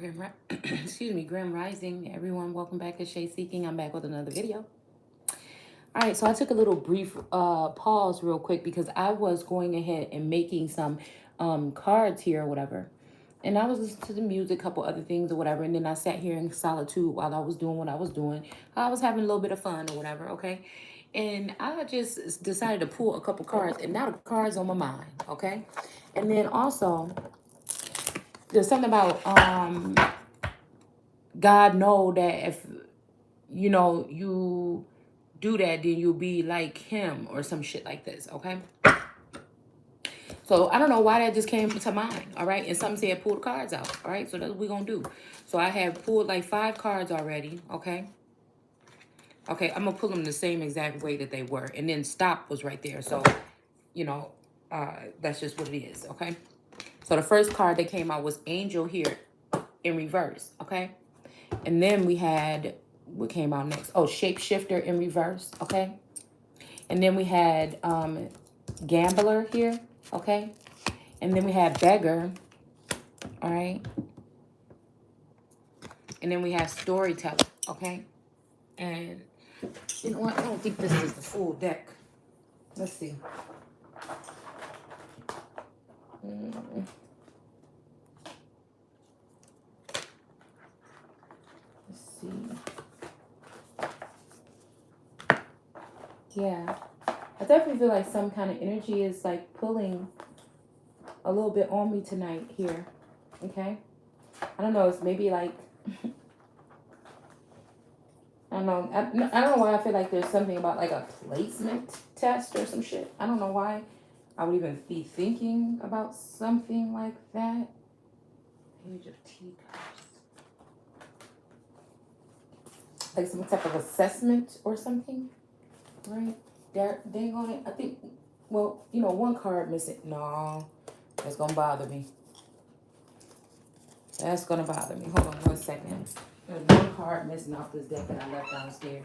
Excuse me, Grim Rising. Everyone, welcome back to Shay Seeking. I'm back with another video. All right, so I took a little brief pause real quick because I was going ahead and making some cards here or whatever. And I was listening to the music, a couple other things or whatever. And then I sat here in solitude while I was doing what I was doing. I was having a little bit of fun or whatever, okay? And I just decided to pull a couple cards. And now the cards on my mind, okay? And then also, there's something about God know that if you do that, then you'll be like him or some shit like this, okay? So I don't know why that just came to mind, all right? And some said pull the cards out, all right? So that's what we're gonna do. So I have pulled like 5 cards already, okay? Okay, I'm gonna pull them the same exact way that they were. And then stop was right there. So, you know, that's just what it is, okay? So the first card that came out was Angel here in reverse, okay? And then we had, what came out next? Oh, Shapeshifter in reverse, okay? And then we had Gambler here, okay? And then we had Beggar, all right? And then we have Storyteller, okay? And you know what? I don't think this is the full deck. Let's see. Let's see. Yeah. I definitely feel like some kind of energy is like pulling a little bit on me tonight here, okay? I don't know, it's maybe like, I don't know. I don't know why I feel like there's something about like a placement test or some shit. I don't know why I would even be thinking about something like that. Page of Teacups. Like some type of assessment or something, right? Dang on it. I think, well, you know, one card missing. No, that's gonna bother me. That's gonna bother me. Hold on 1 second. There's one card missing off this deck that I left downstairs.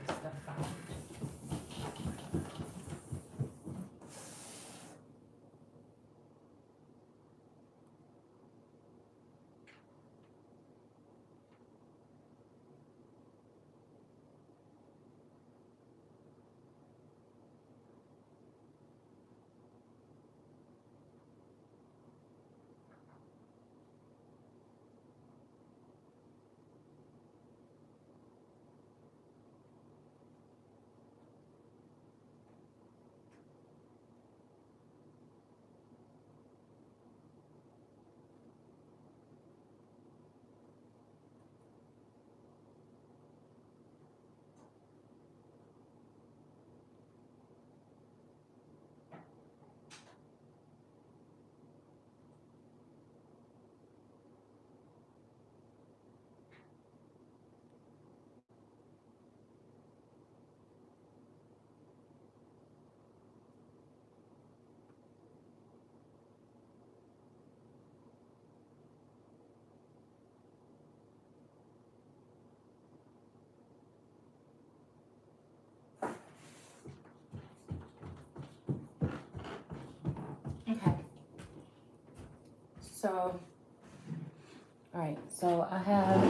Okay. So, all right. So I have,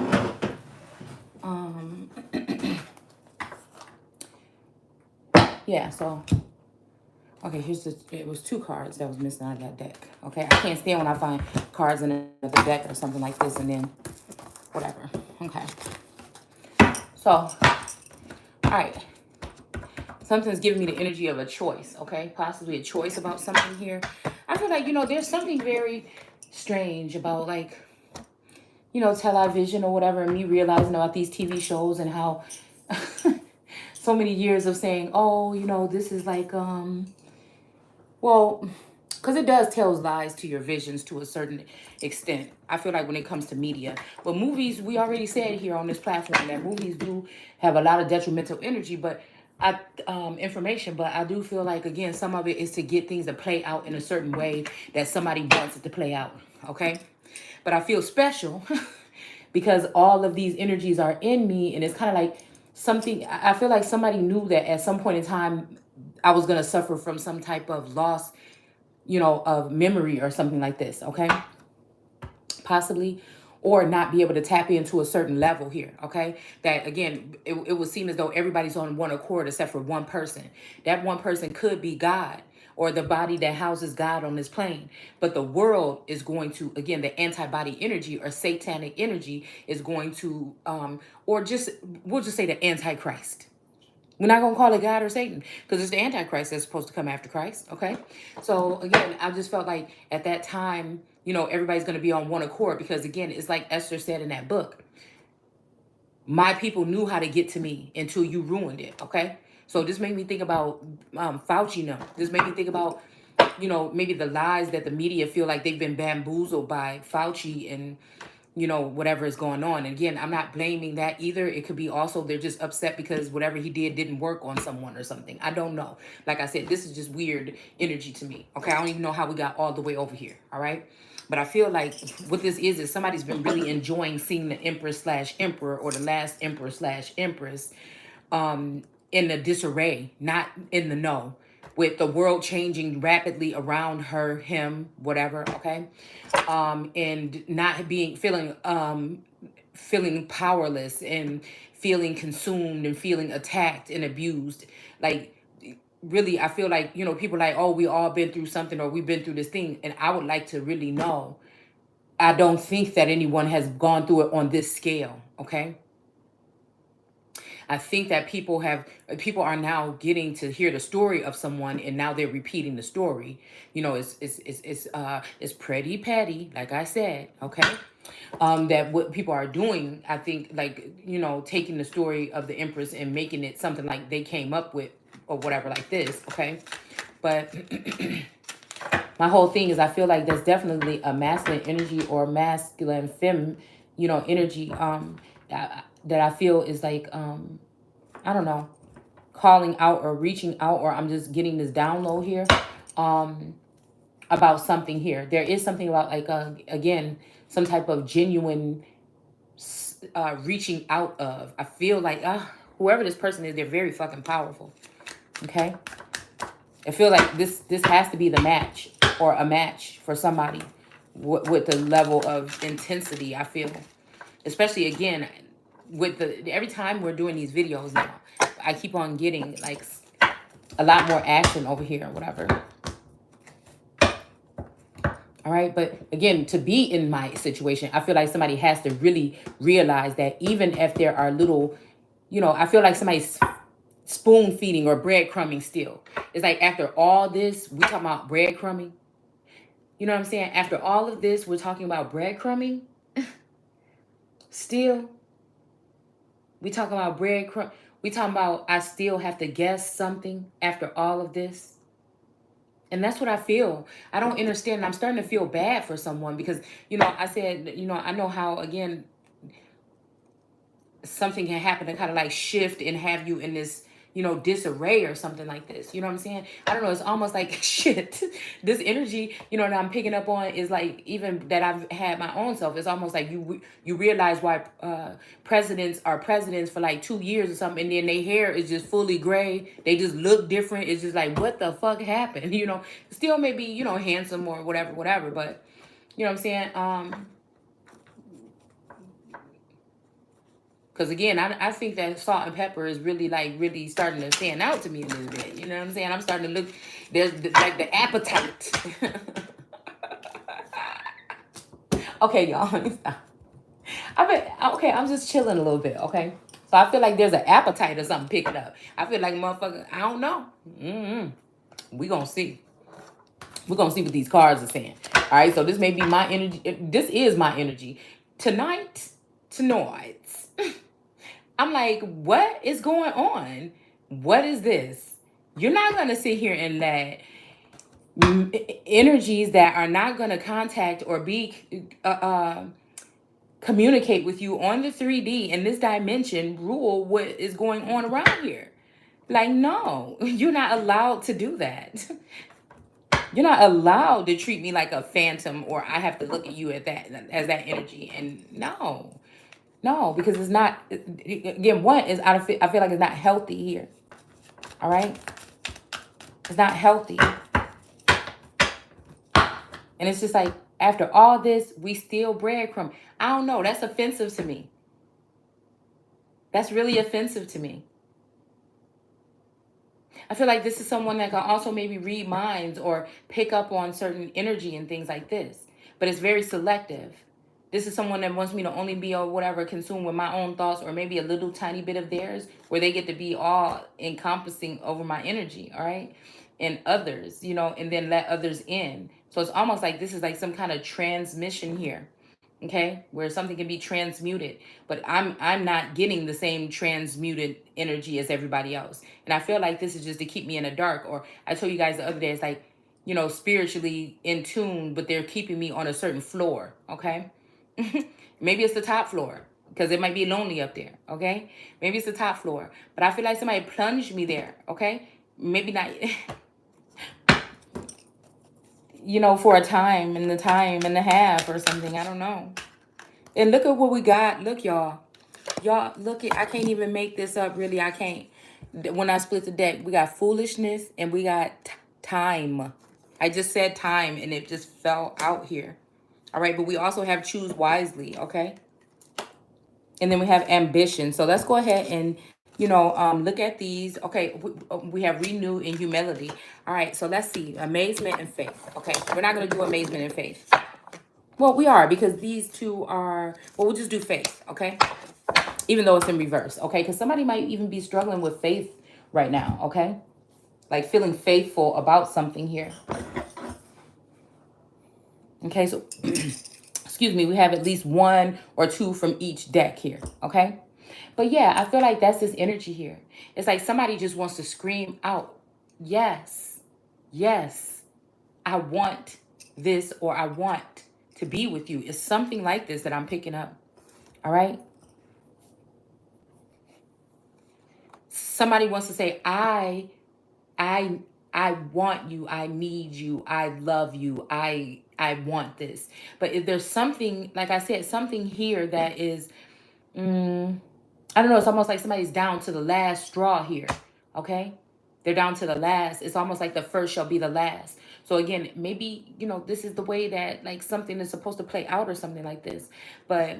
yeah. So, okay. It was 2 cards that was missing out of that deck. Okay. I can't stand when I find cards in another deck or something like this, and then whatever. Okay. So, all right. Something's giving me the energy of a choice. Okay. Possibly a choice about something here. I feel like, there's something very strange about like, television or whatever, and me realizing about these TV shows and how so many years of saying, oh, this is like, well, because it does tell lies to your visions to a certain extent. I feel like when it comes to media. But movies, we already said here on this platform that movies do have a lot of detrimental energy, but information, but I do feel like, again, some of it is to get things to play out in a certain way that somebody wants it to play out, okay? But I feel special because all of these energies are in me, and it's kind of like something, I feel like somebody knew that at some point in time I was going to suffer from some type of loss, of memory or something like this, okay? Possibly. or not be able to tap into a certain level here, okay? That again, it would seem as though everybody's on one accord except for one person. That one person could be God or the body that houses God on this plane. But the world is going to, again, the antibody energy or satanic energy is going to, or just, we'll just say the Antichrist. We're not going to call it God or Satan because it's the Antichrist that's supposed to come after Christ. Okay. So again, I just felt like at that time, you know, everybody's going to be on one accord because again, it's like Esther said in that book, my people knew how to get to me until you ruined it. Okay. So this made me think about Fauci now. This made me think about, you know, maybe the lies that the media feel like they've been bamboozled by Fauci and, you know, whatever is going on. And again, I'm not blaming that either. It could be also they're just upset because whatever he did didn't work on someone or something. I don't know. Like I said, this is just weird energy to me. Okay, I don't even know how we got all the way over here. All right. But I feel like what this is somebody's been really enjoying seeing the Empress slash Emperor or the last Emperor slash Empress in the disarray, not in the know, with the world changing rapidly around her, him, whatever, okay? And not being feeling powerless and feeling consumed and feeling attacked and abused. Like really, I feel like, you know, people are like, oh, we all been through something or we've been through this thing. And I would like to really know. I don't think that anyone has gone through it on this scale, okay? I think that people are now getting to hear the story of someone and now they're repeating the story. You know, it's pretty petty, like I said, okay? That what people are doing, I think, like, you know, taking the story of the Empress and making it something like they came up with or whatever like this, okay? But my whole thing is I feel like there's definitely a masculine energy or masculine fem, you know, energy that I feel is like I don't know, calling out or reaching out, or I'm just getting this download here about something here. There is something about like again, some type of genuine reaching out of. I feel like whoever this person is, they're very fucking powerful. Okay? I feel like this has to be the match or a match for somebody with the level of intensity, I feel. Especially, again, with every time we're doing these videos now, I keep on getting, like, a lot more action over here or whatever. All right? But, again, to be in my situation, I feel like somebody has to really realize that even if there are little, you know, I feel like somebody's spoon feeding or breadcrumbing still. It's like after all this, we talking about breadcrumbing. You know what I'm saying? After all of this, we're talking about breadcrumbing. Still, we talking about breadcrumb. We talking about I still have to guess something after all of this. And that's what I feel. I don't understand. I'm starting to feel bad for someone because, you know, I said, you know, I know how, again, something can happen to kind of like shift and have you in this, you know, disarray or something like this. You know what I'm saying? I don't know. It's almost like shit. This energy, you know, that I'm picking up on is like, even that I've had my own self. It's almost like you realize why presidents are presidents for like 2 years or something, and then their hair is just fully gray. They just look different. It's just like, what the fuck happened? You know, still maybe, you know, handsome or whatever. But you know what I'm saying? Because again, I think that salt and pepper is really really starting to stand out to me a little bit. You know what I'm saying? I'm starting to look, there's like the appetite. Okay, y'all. Okay, I'm just chilling a little bit, okay? So I feel like there's an appetite or something picking up. I feel like motherfucker, I don't know. We gonna see. We're gonna see what these cards are saying. All right, so this may be my energy. This is my energy. Tonight. I'm like, what is going on? What is this? You're not going to sit here and let energies that are not going to contact or be communicate with you on the 3D in this dimension rule what is going on around here. Like, no, you're not allowed to do that. You're not allowed to treat me like a phantom, or I have to look at you at that as that energy. And no, because it's not, again, one is, I feel like it's not healthy here. All right? It's not healthy. And it's just like, after all this, we still breadcrumb. I don't know. That's offensive to me. That's really offensive to me. I feel like this is someone that can also maybe read minds or pick up on certain energy and things like this, but it's very selective. This is someone that wants me to only be or whatever consumed with my own thoughts or maybe a little tiny bit of theirs where they get to be all encompassing over my energy, all right? And others, and then let others in. So it's almost like this is like some kind of transmission here, okay, where something can be transmuted, but I'm not getting the same transmuted energy as everybody else, and I feel like this is just to keep me in the dark. Or I told you guys the other day, it's like, spiritually in tune, but they're keeping me on a certain floor, okay. Maybe it's the top floor because it might be lonely up there, okay. Maybe it's the top floor, but I feel like somebody plunged me there, okay. Maybe not. For a time and a half or something. I don't know. And look at what we got. Look, y'all. Y'all, look at, I can't even make this up, really. I can't. When I split the deck, we got foolishness and we got time. I just said time and it just fell out here. All right, but we also have choose wisely, okay? And then we have ambition. So let's go ahead and, look at these. Okay, we have renew and humility. All right, so let's see. Amazement and faith. Okay, we're not going to do amazement and faith. Well, we are, because these two are, well, we'll just do faith, okay? Even though it's in reverse, okay? Because somebody might even be struggling with faith right now, okay? Like feeling faithful about something here. Okay, so, excuse me, we have at least one or two from each deck here, okay? But yeah, I feel like that's this energy here. It's like somebody just wants to scream out, yes, yes, I want this, or I want to be with you. It's something like this that I'm picking up, all right? Somebody wants to say, I want you, I need you, I love you, I want this. But if there's something, like I said, something here that is, I don't know, it's almost like somebody's down to the last straw here, okay? They're down to the last. It's almost like the first shall be the last. So again, maybe, this is the way that like something is supposed to play out or something like this. But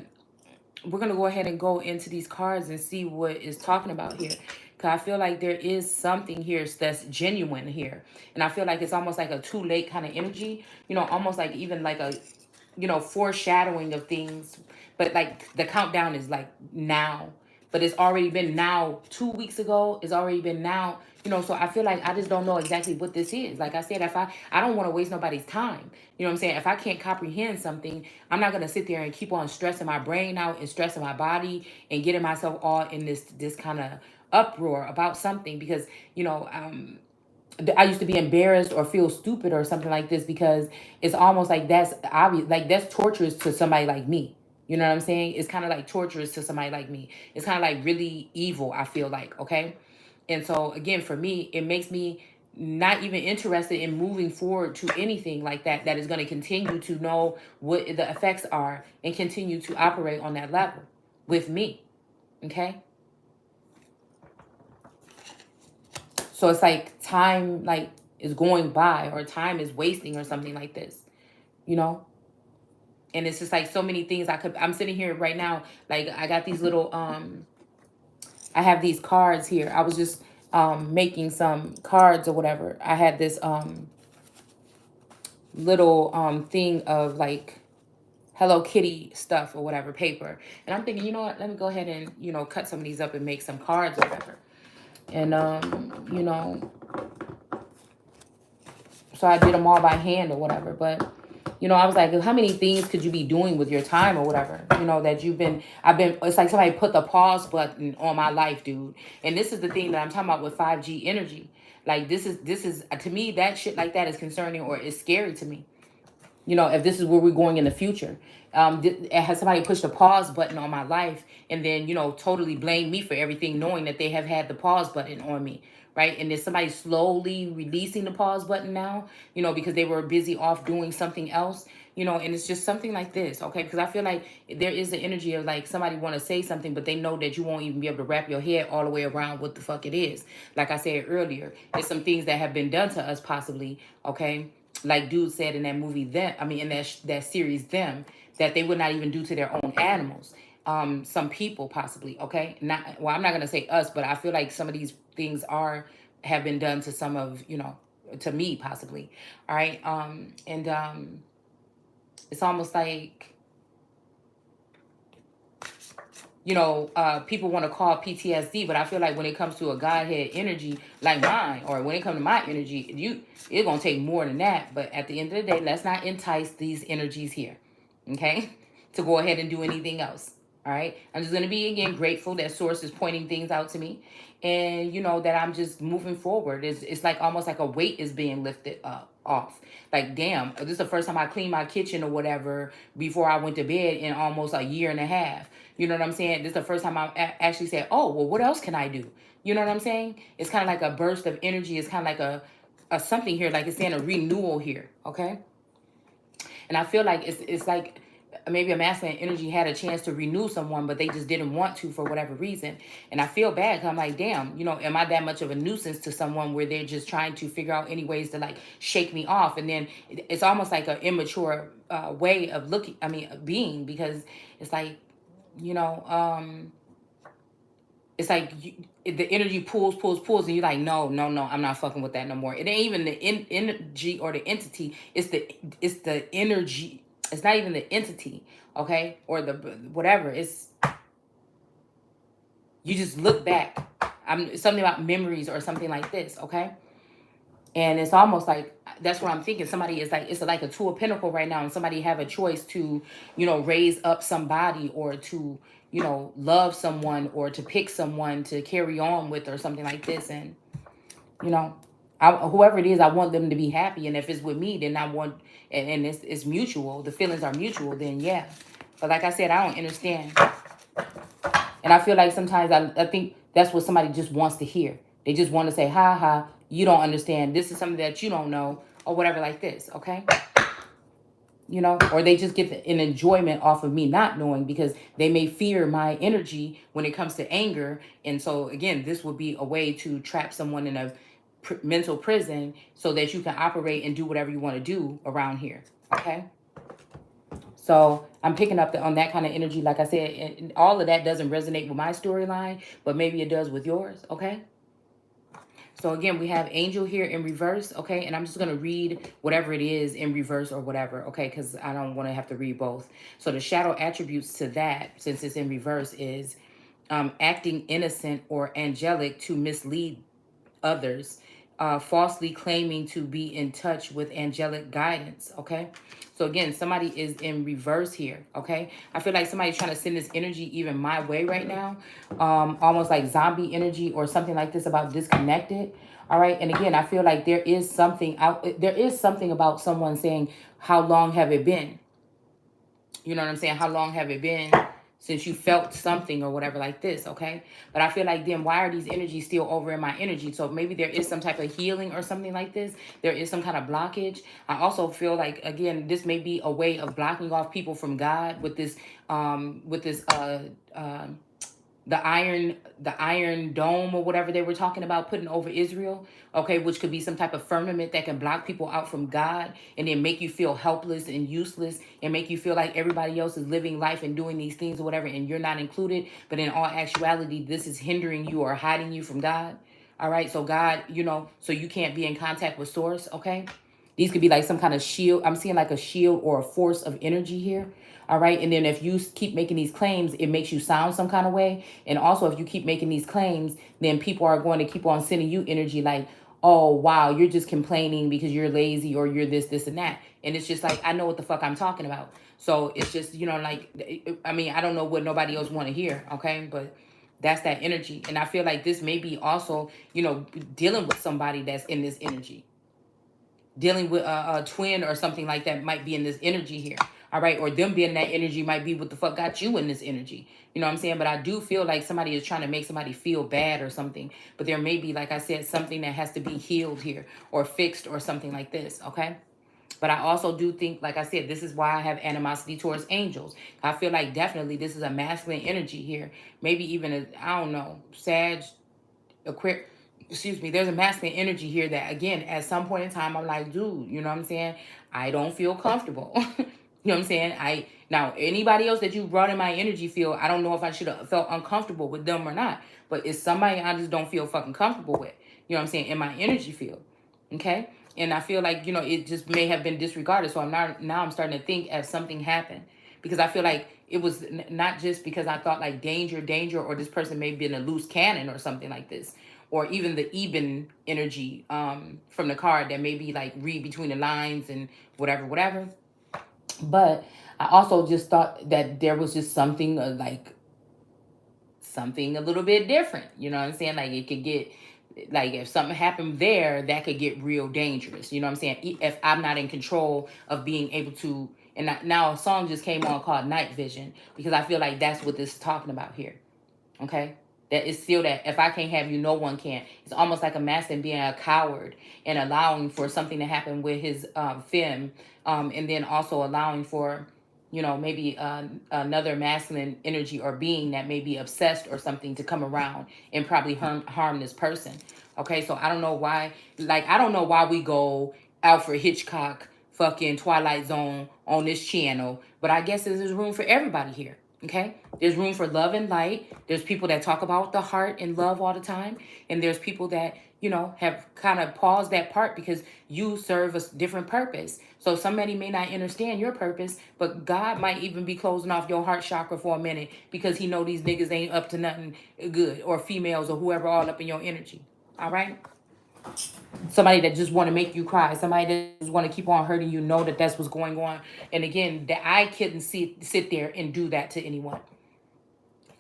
we're going to go ahead and go into these cards and see what is talking about here. Because I feel like there is something here that's genuine here. And I feel like it's almost like a too late kind of energy. Almost like even like a, foreshadowing of things. But like the countdown is like now. But it's already been now 2 weeks ago. It's already been now. So I feel like I just don't know exactly what this is. Like I said, if I don't want to waste nobody's time. You know what I'm saying? If I can't comprehend something, I'm not going to sit there and keep on stressing my brain out and stressing my body and getting myself all in this kind of uproar about something, because, I used to be embarrassed or feel stupid or something like this, because it's almost like that's obvious, like that's torturous to somebody like me. You know what I'm saying? It's kind of like torturous to somebody like me. It's kind of like really evil, I feel like, okay? And so again, for me, it makes me not even interested in moving forward to anything like that is going to continue to know what the effects are and continue to operate on that level with me. Okay? So it's like time like is going by, or time is wasting or something like this, And it's just like so many things I'm sitting here right now, like I got these little I have these cards here. I was just making some cards or whatever. I had this little thing of like Hello Kitty stuff or whatever, paper. And I'm thinking, you know what, let me go ahead and, cut some of these up and make some cards or whatever. And, so I did them all by hand or whatever. But, I was like, how many things could you be doing with your time or whatever? That it's like somebody put the pause button on my life, dude. And this is the thing that I'm talking about with 5G energy. Like this is to me, that shit like that is concerning or is scary to me. If this is where we're going in the future. Has somebody pushed a pause button on my life and then, totally blame me for everything, knowing that they have had the pause button on me, right? And there's somebody slowly releasing the pause button now, because they were busy off doing something else, and it's just something like this, okay? Because I feel like there is the energy of like somebody want to say something, but they know that you won't even be able to wrap your head all the way around what the fuck it is. Like I said earlier, there's some things that have been done to us possibly, okay? like dude said in that movie, them, I mean, in that series, them, that they would not even do to their own animals. Some people possibly, okay? Not, well, I'm not gonna say us, but I feel like some of these things have been done to some of, to me possibly. All right. And it's almost like, people want to call PTSD, but I feel like when it comes to a Godhead energy like mine, or when it comes to my energy, it's gonna take more than that. But at the end of the day, let's not entice these energies here, okay? To go ahead and do anything else. All right. I'm just gonna be again grateful that Source is pointing things out to me, and that I'm just moving forward. It's like almost like a weight is being lifted off. Like, damn, this is the first time I cleaned my kitchen or whatever before I went to bed in almost a year and a half. You know what I'm saying? This is the first time I actually said, oh, well, what else can I do? You know what I'm saying? It's kind of like a burst of energy. It's kind of like a something here, like it's saying a renewal here, okay? And I feel like it's like maybe a masculine energy had a chance to renew someone, but they just didn't want to for whatever reason. And I feel bad because I'm like, damn, am I that much of a nuisance to someone where they're just trying to figure out any ways to like shake me off? And then it's almost like an immature way of being, because it's like, you know, it's like the energy pulls, and you're like, no, no, no, I'm not fucking with that no more. It ain't even the energy or the entity. It's the energy. It's not even the entity, okay, or the whatever. It's, you just look back. I'm something about memories or something like this, okay. And it's almost like that's what I'm thinking. Somebody is like, it's like a two of pentacle right now, and somebody have a choice to, raise up somebody, or to, love someone, or to pick someone to carry on with, or something like this. And, whoever it is, I want them to be happy. And if it's with me, then I want, and it's mutual. The feelings are mutual, then yeah. But like I said, I don't understand. And I feel like sometimes I think that's what somebody just wants to hear. They just want to say, ha ha, you don't understand. This is something that you don't know, or whatever like this, okay? Or they just get an enjoyment off of me not knowing, because they may fear my energy when it comes to anger. And so, again, this would be a way to trap someone in a mental prison so that you can operate and do whatever you want to do around here, okay? So I'm picking up on that kind of energy. Like I said, and all of that doesn't resonate with my storyline, but maybe it does with yours, okay? So again, we have Angel here in reverse, okay? And I'm just going to read whatever it is in reverse or whatever, okay? Because I don't want to have to read both. So the shadow attributes to that, since it's in reverse, is acting innocent or angelic to mislead others, falsely claiming to be in touch with angelic guidance, okay? So again, somebody is in reverse here, okay? I feel like somebody's trying to send this energy even my way right now, almost like zombie energy or something like this, about disconnected, all right? And again, I feel like there is something about someone saying, how long have it been? You know what I'm saying? How long have it been since you felt something or whatever like this, okay? But I feel like, then why are these energies still over in my energy? So maybe there is some type of healing or something like this. There is some kind of blockage. I also feel like, again, this may be a way of blocking off people from God with this the iron dome or whatever they were talking about putting over Israel, okay, which could be some type of firmament that can block people out from God, and then make you feel helpless and useless, and make you feel like everybody else is living life and doing these things or whatever, and you're not included. But in all actuality, this is hindering you or hiding you from God. All right, so God, so you can't be in contact with Source, okay? These could be like some kind of shield. I'm seeing like a shield or a force of energy here. All right. And then if you keep making these claims, it makes you sound some kind of way. And also, if you keep making these claims, then people are going to keep on sending you energy like, oh, wow, you're just complaining because you're lazy, or you're this, and that. And it's just like, I know what the fuck I'm talking about. So it's just, like, I mean, I don't know what nobody else want to hear. Okay. But that's that energy. And I feel like this may be also, dealing with somebody that's in this energy. Dealing with a twin or something like that might be in this energy here. All right. Or them being in that energy might be what the fuck got you in this energy. You know what I'm saying? But I do feel like somebody is trying to make somebody feel bad or something. But there may be, like I said, something that has to be healed here or fixed or something like this. Okay. But I also do think, like I said, this is why I have animosity towards angels. I feel like definitely this is a masculine energy here. Maybe even I don't know, Sag, Aquarius. excuse me, there's a masculine energy here that, again, at some point in time, I'm like, dude, you know what I'm saying? I don't feel comfortable. You know what I'm saying? Now, anybody else that you brought in my energy field, I don't know if I should have felt uncomfortable with them or not, but it's somebody I just don't feel fucking comfortable with, you know what I'm saying, in my energy field. Okay? And I feel like, it just may have been disregarded. So now I'm starting to think as something happened, because I feel like it was not just because I thought like danger, or this person may have been a loose cannon or something like this, or even the Eben energy from the card that maybe like read between the lines and whatever. But I also just thought that there was just something like something a little bit different. You know what I'm saying? Like it could get, like if something happened there, that could get real dangerous. You know what I'm saying? If I'm not in control of being able to, and now a song just came on called Night Vision, because I feel like that's what this is talking about here. Okay? That is still that if I can't have you, no one can. It's almost like a masculine being a coward and allowing for something to happen with his femme, and then also allowing for, maybe another masculine energy or being that may be obsessed or something to come around and probably harm this person. Okay, so I don't know why, I don't know why we go Alfred Hitchcock, fucking Twilight Zone on this channel, but I guess there's room for everybody here. Okay, there's room for love and light. There's people that talk about the heart and love all the time, and there's people that have kind of paused that part because you serve a different purpose. So somebody may not understand your purpose, but God might even be closing off your heart chakra for a minute because he know these niggas ain't up to nothing good, or females or whoever all up in your energy. All right. Somebody that just want to make you cry, somebody that just want to keep on hurting you, know that that's what's going on. And again, that I couldn't sit there and do that to anyone.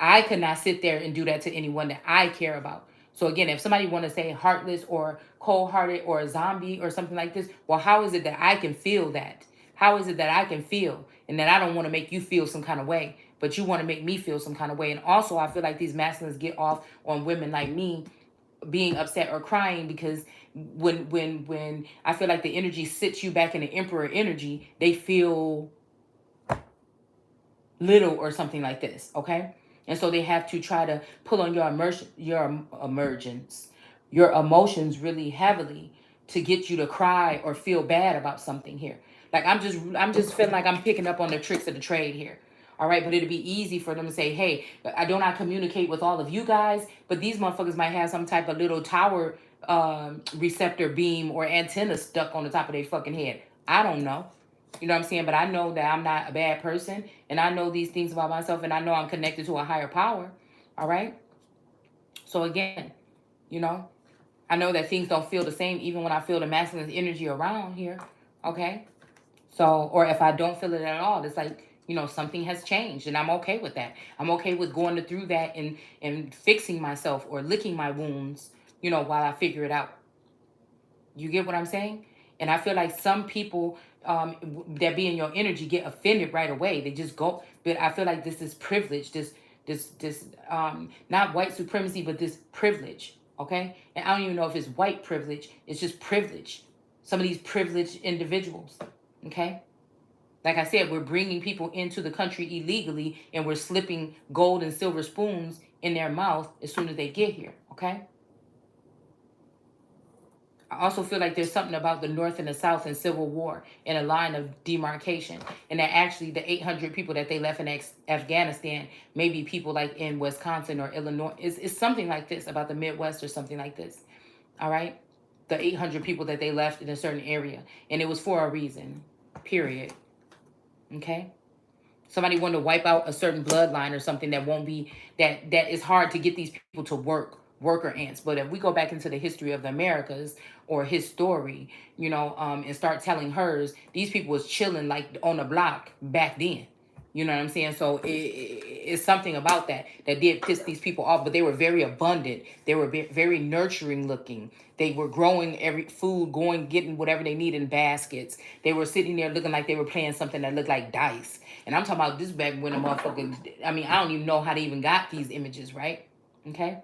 I could not sit there and do that to anyone that I care about. So again, if somebody want to say heartless or cold-hearted or a zombie or something like this, well, how is it that I can feel that? How is it that I can feel and that I don't want to make you feel some kind of way, but you want to make me feel some kind of way? And also, I feel like these masculines get off on women like me being upset or crying because when I feel like the energy sits you back in the emperor energy, they feel little or something like this, okay? And so they have to try to pull on your emotions really heavily to get you to cry or feel bad about something here. Like I'm just feeling like I'm picking up on the tricks of the trade here. All right, but it'd be easy for them to say, hey, I do not communicate with all of you guys, but these motherfuckers might have some type of little tower receptor beam or antenna stuck on the top of their fucking head. I don't know. You know what I'm saying? But I know that I'm not a bad person, and I know these things about myself, and I know I'm connected to a higher power. All right? So again, you know, I know that things don't feel the same even when I feel the masculine energy around here. Okay? So, or if I don't feel it at all, it's like, something has changed, and I'm okay with that. I'm okay with going through that and fixing myself or licking my wounds, while I figure it out. You get what I'm saying? And I feel like some people that be in your energy get offended right away. They just go. But I feel like this is privilege. This not white supremacy, but this privilege. Okay, and I don't even know if it's white privilege. It's just privilege. Some of these privileged individuals. Okay. Like I said, we're bringing people into the country illegally, and we're slipping gold and silver spoons in their mouth as soon as they get here. Okay. I also feel like there's something about the North and the South and Civil War and a line of demarcation. And that actually the 800 people that they left in Afghanistan, maybe people like in Wisconsin or Illinois. It's something like this about the Midwest or something like this. All right? The 800 people that they left in a certain area. And it was for a reason. Period. Okay? Somebody wanted to wipe out a certain bloodline or something that won't be, that is hard to get these people to worker ants. But if we go back into the history of the Americas or his story, and start telling hers, these people was chilling like on the block back then. You know what I'm saying? So it's something about that did piss these people off, but they were very abundant. They were very nurturing looking. They were growing every food, getting whatever they need in baskets. They were sitting there looking like they were playing something that looked like dice. And I'm talking about this back when the motherfuckers, I don't even know how they even got these images, right? Okay?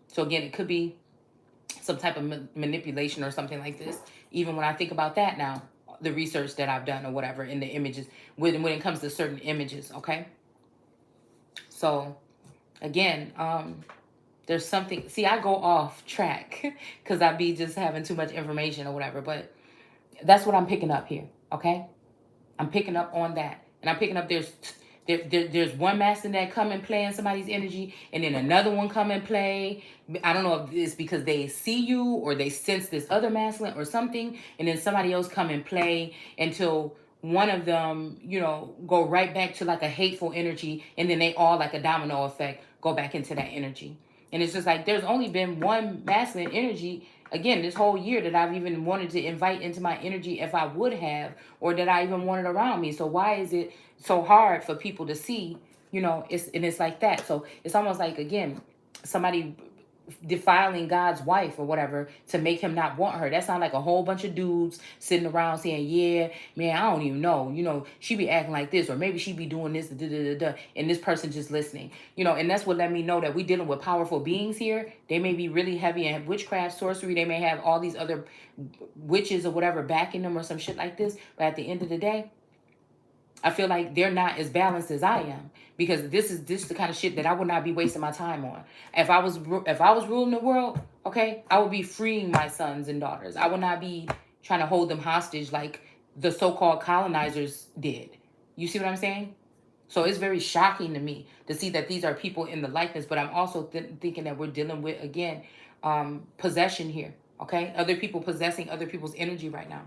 So again, it could be some type of manipulation or something like this. Even when I think about that now, the research that I've done or whatever in the images, when it comes to certain images, okay? So again, There's something. See, I go off track because I be just having too much information or whatever. But that's what I'm picking up here. Okay, I'm picking up on that, and I'm picking up there's one masculine that come and play in somebody's energy, and then another one come and play. I don't know if it's because they see you or they sense this other masculine or something, and then somebody else come and play until one of them, go right back to like a hateful energy, and then they all like a domino effect go back into that energy. And it's just like there's only been one masculine energy again this whole year that I've even wanted to invite into my energy if I would have, or that I even wanted around me. So why is it so hard for people to see? It's like that. So it's almost like again somebody defiling God's wife or whatever to make him not want her. That sounds like a whole bunch of dudes sitting around saying, yeah, man, I don't even know. She be acting like this, or maybe she be doing this, da, da, da, da, and this person just listening. And that's what let me know that we dealing with powerful beings here. They may be really heavy in witchcraft, sorcery. They may have all these other witches or whatever backing them or some shit like this. But at the end of the day, I feel like they're not as balanced as I am, because this is the kind of shit that I would not be wasting my time on. If I was ruling the world, okay, I would be freeing my sons and daughters. I would not be trying to hold them hostage like the so-called colonizers did. You see what I'm saying? So it's very shocking to me to see that these are people in the likeness, but I'm also thinking that we're dealing with, again, possession here, okay? Other people possessing other people's energy right now.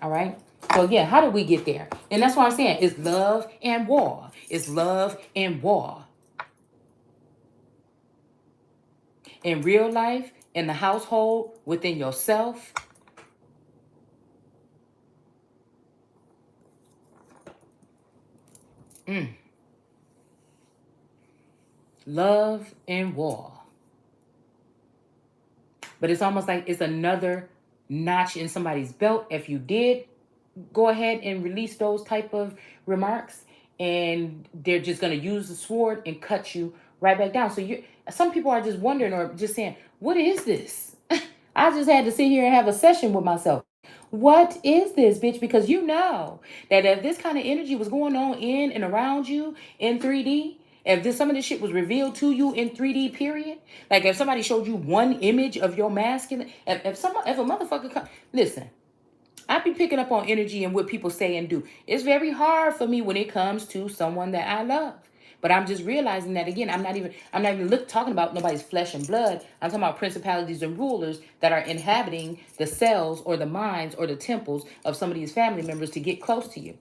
All right. So yeah, how did we get there? And that's what I'm saying. It's love and war. It's love and war. In real life, in the household, within yourself. Love and war. But it's almost like it's another notch in somebody's belt if you did go ahead and release those type of remarks, and they're just going to use the sword and cut you right back down. So some people are just wondering or just saying, what is this? I just had to sit here and have a session with myself. What is this, bitch? Because you know that if this kind of energy was going on in and around you in 3D, if some of this shit was revealed to you in 3D, period, like if somebody showed you one image of your masculine, if a motherfucker listen, I be picking up on energy and what people say and do. It's very hard for me when it comes to someone that I love. But I'm just realizing that again, I'm not even talking about nobody's flesh and blood. I'm talking about principalities and rulers that are inhabiting the cells or the minds or the temples of some of these family members to get close to you.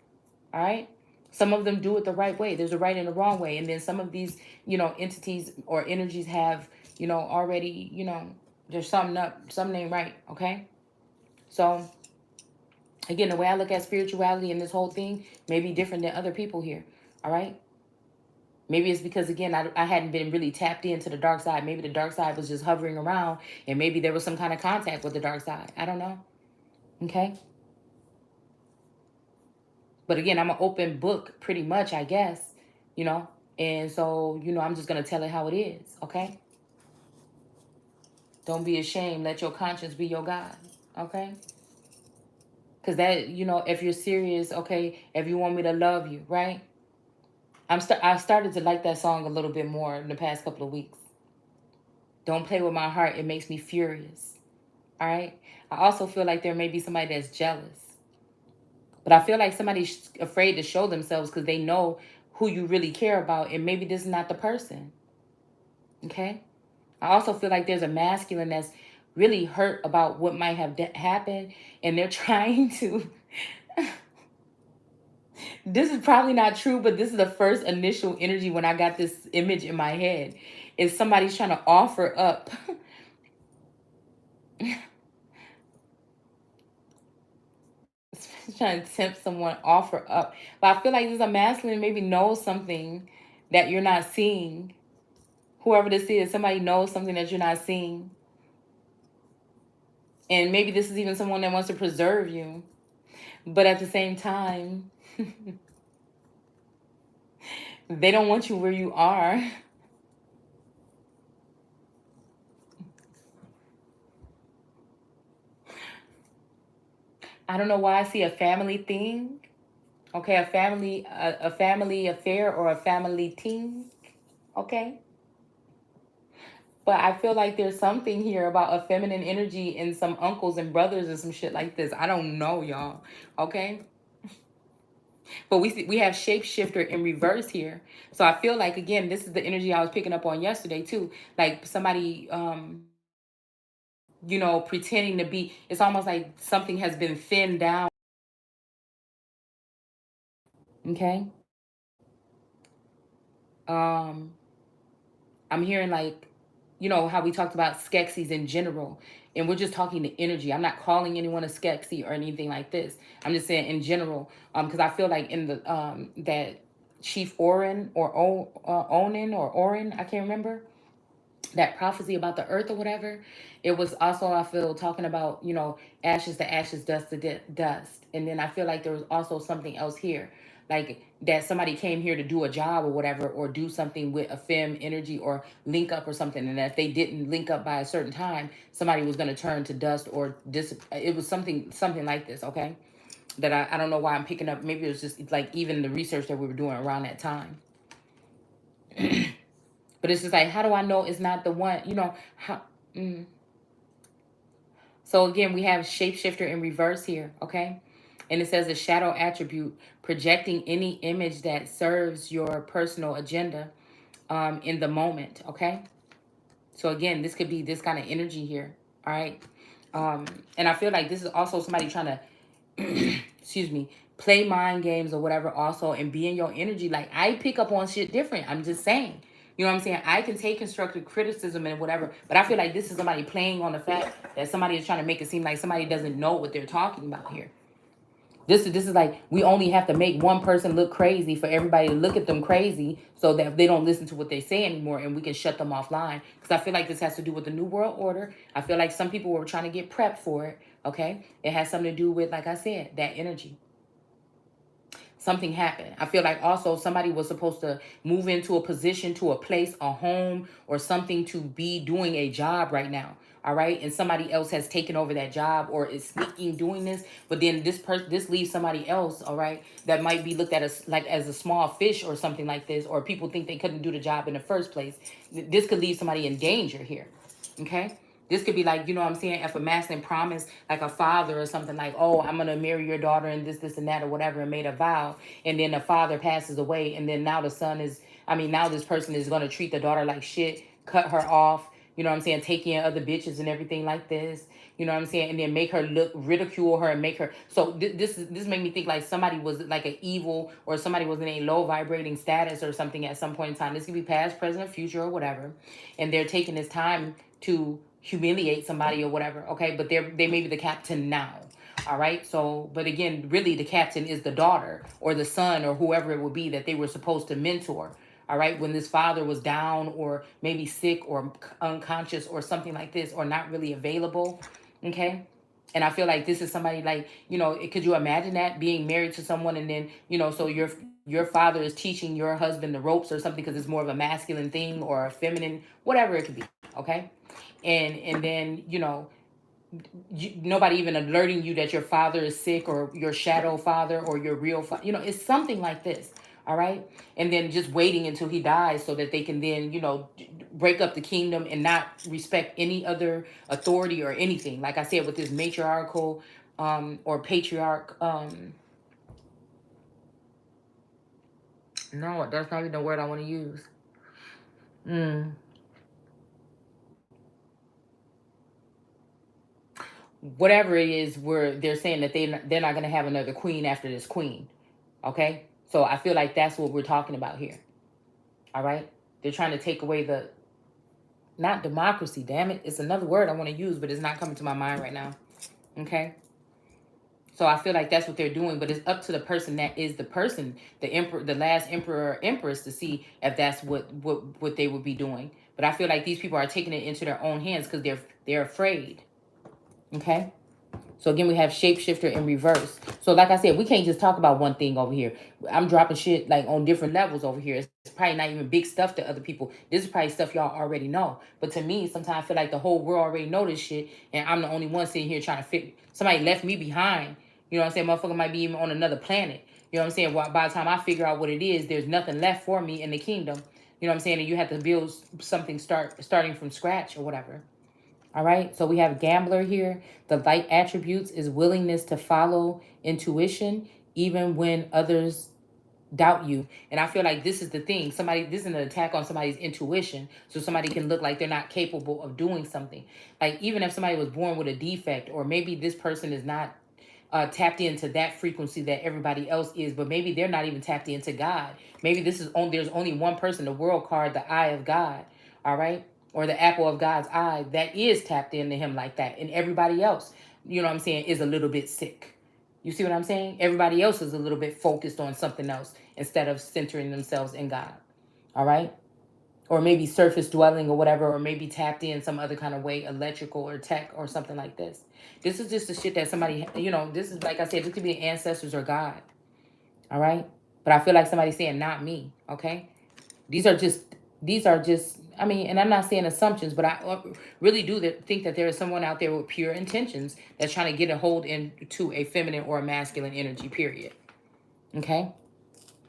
All right? Some of them do it the right way. There's a right and a wrong way. And then some of these, entities or energies have, already, there's something ain't right. Okay? So again, the way I look at spirituality and this whole thing may be different than other people here. All right? Maybe it's because, again, I hadn't been really tapped into the dark side. Maybe the dark side was just hovering around, and maybe there was some kind of contact with the dark side. I don't know. Okay? But again, I'm an open book pretty much, I guess, you know? And so, I'm just going to tell it how it is. Okay? Don't be ashamed. Let your conscience be your God. Okay? Because that, if you're serious, okay, if you want me to love you, right? I started to like that song a little bit more in the past couple of weeks. Don't play with my heart. It makes me furious. All right? I also feel like there may be somebody that's jealous. But I feel like somebody's afraid to show themselves because they know who you really care about, and maybe this is not the person. Okay? I also feel like there's a masculine that's really hurt about what might have happened, and they're trying to this is probably not true, but this is the first initial energy when I got this image in my head. Is somebody's trying to offer up trying to tempt someone, offer up. But I feel like this is a masculine maybe knows something that you're not seeing. Whoever this is, somebody knows something that you're not seeing. And maybe this is even someone that wants to preserve you. But at the same time, they don't want you where you are. I don't know why I see a family thing. Okay, a family affair or a family team. Okay. But I feel like there's something here about a feminine energy and some uncles and brothers and some shit like this. I don't know, y'all. Okay? But we have shapeshifter in reverse here. So I feel like, again, this is the energy I was picking up on yesterday too. Like somebody pretending to be, it's almost like something has been thinned down. Okay? Um I'm hearing like, how we talked about Skeksis in general, and we're just talking the energy. I'm not calling anyone a Skeksy or anything like this. I'm just saying in general, because I feel like in the that Chief Orin or Onan or Orin, I can't remember, that prophecy about the earth or whatever. It was also, I feel, talking about, ashes to ashes, dust to dust. And then I feel like there was also something else here, like that somebody came here to do a job or whatever, or do something with a fem energy or link up or something, and that if they didn't link up by a certain time, somebody was going to turn to dust or it was something like this. Okay, that I don't know why I'm picking up. Maybe it was just like even the research that we were doing around that time. But it's just like, how do I know it's not the one? How? Mm. So again, we have shapeshifter in reverse here, okay? And it says a shadow attribute projecting any image that serves your personal agenda in the moment, okay? So again, this could be this kind of energy here, all right? And I feel like this is also somebody trying to, excuse me, play mind games or whatever also and be in your energy. Like, I pick up on shit different. I'm just saying. You know what I'm saying? I can take constructive criticism and whatever, but I feel like this is somebody playing on the fact that somebody is trying to make it seem like somebody doesn't know what they're talking about here. This is like, we only have to make one person look crazy for everybody to look at them crazy, so that they don't listen to what they say anymore, and we can shut them offline. Because I feel like this has to do with the New World Order. I feel like some people were trying to get prepped for it. Okay, it has something to do with, like I said, that energy. Something happened. I feel like also somebody was supposed to move into a position, to a place, a home, or something, to be doing a job right now. All right. And somebody else has taken over that job or is sneaking doing this. But then this leaves somebody else, all right, that might be looked at as like as a small fish or something like this, or people think they couldn't do the job in the first place. This could leave somebody in danger here. Okay. This could be like, you know what I'm saying, if a masculine promise, like a father or something, like, oh, I'm going to marry your daughter and this, and that, or whatever, and made a vow. And then the father passes away. And then now the son is, now this person is going to treat the daughter like shit, cut her off, you know what I'm saying, take in other bitches and everything like this. You know what I'm saying? And then make her look, ridicule her and make her. So this made me think like somebody was like an evil, or somebody was in a low vibrating status or something at some point in time. This could be past, present, or future, or whatever. And they're taking this time to humiliate somebody or whatever. Okay, but they may be the captain now. All right. So, but again, really the captain is the daughter or the son or whoever it would be that they were supposed to mentor. All right. When this father was down or maybe sick or unconscious or something like this, or not really available. Okay. And I feel like this is somebody like, could you imagine that, being married to someone, and then, so your father is teaching your husband the ropes or something, because it's more of a masculine thing or a feminine, whatever it could be. Okay. And then, nobody even alerting you that your father is sick, or your shadow father, or your real father. It's something like this. All right. And then just waiting until he dies so that they can then, break up the kingdom and not respect any other authority or anything. Like I said, with this matriarchal or patriarch. No, that's not even the word I want to use. Mm. Whatever it is, where they're saying that they're not going to have another queen after this queen. Okay, so I feel like that's what we're talking about here. All right, they're trying to take away the, not democracy, damn it, it's another word I want to use, but it's not coming to my mind right now. Okay, so I feel like that's what they're doing, but it's up to the person that is the person, the emperor, the last emperor or empress, to see if that's what they would be doing. But I feel like these people are taking it into their own hands because they're afraid. Okay. So again, we have shapeshifter in reverse. So like I said, we can't just talk about one thing over here. I'm dropping shit like on different levels over here. It's probably not even big stuff to other people. This is probably stuff y'all already know. But to me, sometimes I feel like the whole world already know this shit, and I'm the only one sitting here trying to fit. Somebody left me behind. You know what I'm saying? Motherfucker might be even on another planet. You know what I'm saying? Well, by the time I figure out what it is, there's nothing left for me in the kingdom. You know what I'm saying? And you have to build something starting from scratch or whatever. All right. So we have gambler here. The light attributes is willingness to follow intuition even when others doubt you. And I feel like this is the thing. This is an attack on somebody's intuition. So somebody can look like they're not capable of doing something. Like even if somebody was born with a defect, or maybe this person is not tapped into that frequency that everybody else is, but maybe they're not even tapped into God. Maybe there's only one person, the world card, the eye of God, all right, or the apple of God's eye, that is tapped into him like that, and everybody else, you know what I'm saying, is a little bit sick. You see what I'm saying? Everybody else is a little bit focused on something else instead of centering themselves in God, all right, or maybe surface dwelling or whatever, or maybe tapped in some other kind of way, electrical or tech or something like this. This is just the shit that somebody, this is, like I said, this could be ancestors or God. All right. But I feel like somebody's saying, not me. Okay. These are just, I mean, and I'm not saying assumptions, but I really do think that there is someone out there with pure intentions that's trying to get a hold into a feminine or a masculine energy, period. Okay.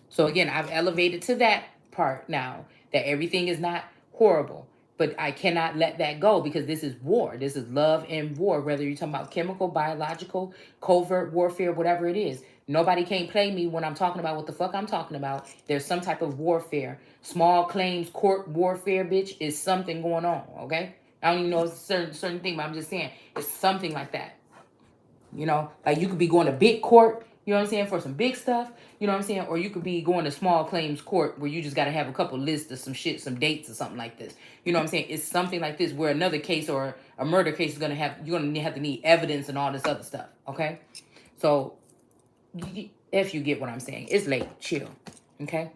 So again, I've elevated to that part now, that everything is not horrible, but I cannot let that go because this is war. This is love and war, whether you're talking about chemical, biological, covert warfare, whatever it is. Nobody can't play me when I'm talking about what the fuck I'm talking about. There's some type of warfare. Small claims court warfare, bitch, is something going on, okay? I don't even know it's a certain thing, but I'm just saying it's something like that. Like you could be going to big court, you know what I'm saying, for some big stuff, you know what I'm saying? Or you could be going to small claims court where you just got to have a couple lists of some shit, some dates or something like this. You know what I'm saying? It's something like this where another case or a murder case is you're going to have to need evidence and all this other stuff, okay? So if you get what I'm saying, it's late, chill, okay?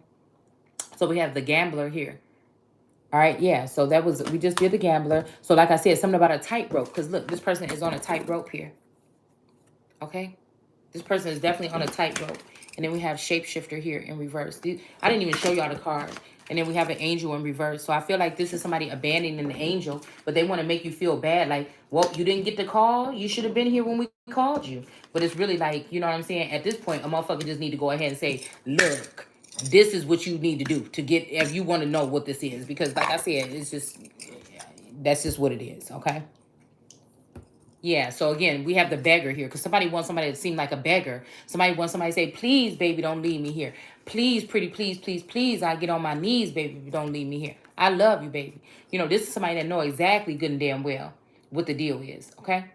So we have the gambler here. All right, yeah, so we just did the gambler. So like I said, something about a tightrope, because look, this person is on a tightrope here. Okay, this person is definitely on a tightrope. And then we have shapeshifter here in reverse. I didn't even show y'all the card. And then we have an angel in reverse. So I feel like this is somebody abandoning the angel, but they want to make you feel bad. Like, well, you didn't get the call. You should have been here when we called you. But it's really like, you know what I'm saying? At this point, a motherfucker just need to go ahead and say, look, this is what you need to do to get, if you want to know what this is. Because like I said, that's just what it is, okay? Yeah, so again, we have the beggar here because somebody wants somebody to seem like a beggar. Somebody wants somebody to say, please, baby, don't leave me here. Please, pretty, please, please, please, I get on my knees, baby, don't leave me here. I love you, baby. This is somebody that know exactly good and damn well what the deal is, okay?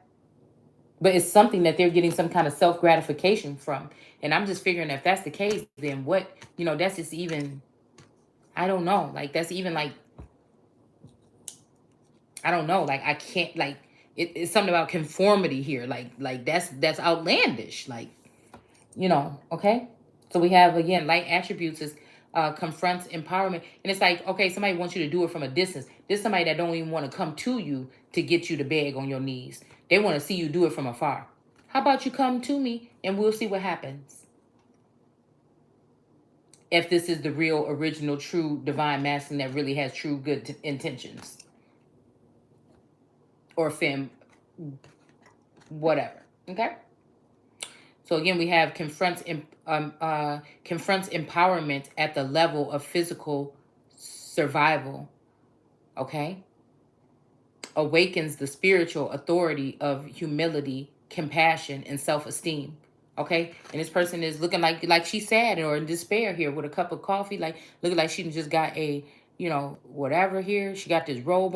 But it's something that they're getting some kind of self-gratification from. And I'm just figuring if that's the case, then what, that's just even, I don't know. Like, that's even like, I don't know. Like, I can't, like, it's something about conformity here. Like that's outlandish. Like, okay? So we have, again, light attributes is confronts empowerment. And it's like, okay, somebody wants you to do it from a distance. There's somebody that don't even want to come to you to get you to beg on your knees. They want to see you do it from afar. How about you come to me and we'll see what happens? If this is the real, original, true, divine masculine that really has true good intentions. Or femme, whatever, okay? So again, we have confronts empowerment at the level of physical survival, okay? Awakens the spiritual authority of humility, compassion, and self-esteem, okay? And this person is looking like she's sad or in despair here with a cup of coffee, like looking like she just got a, whatever here. She got this robe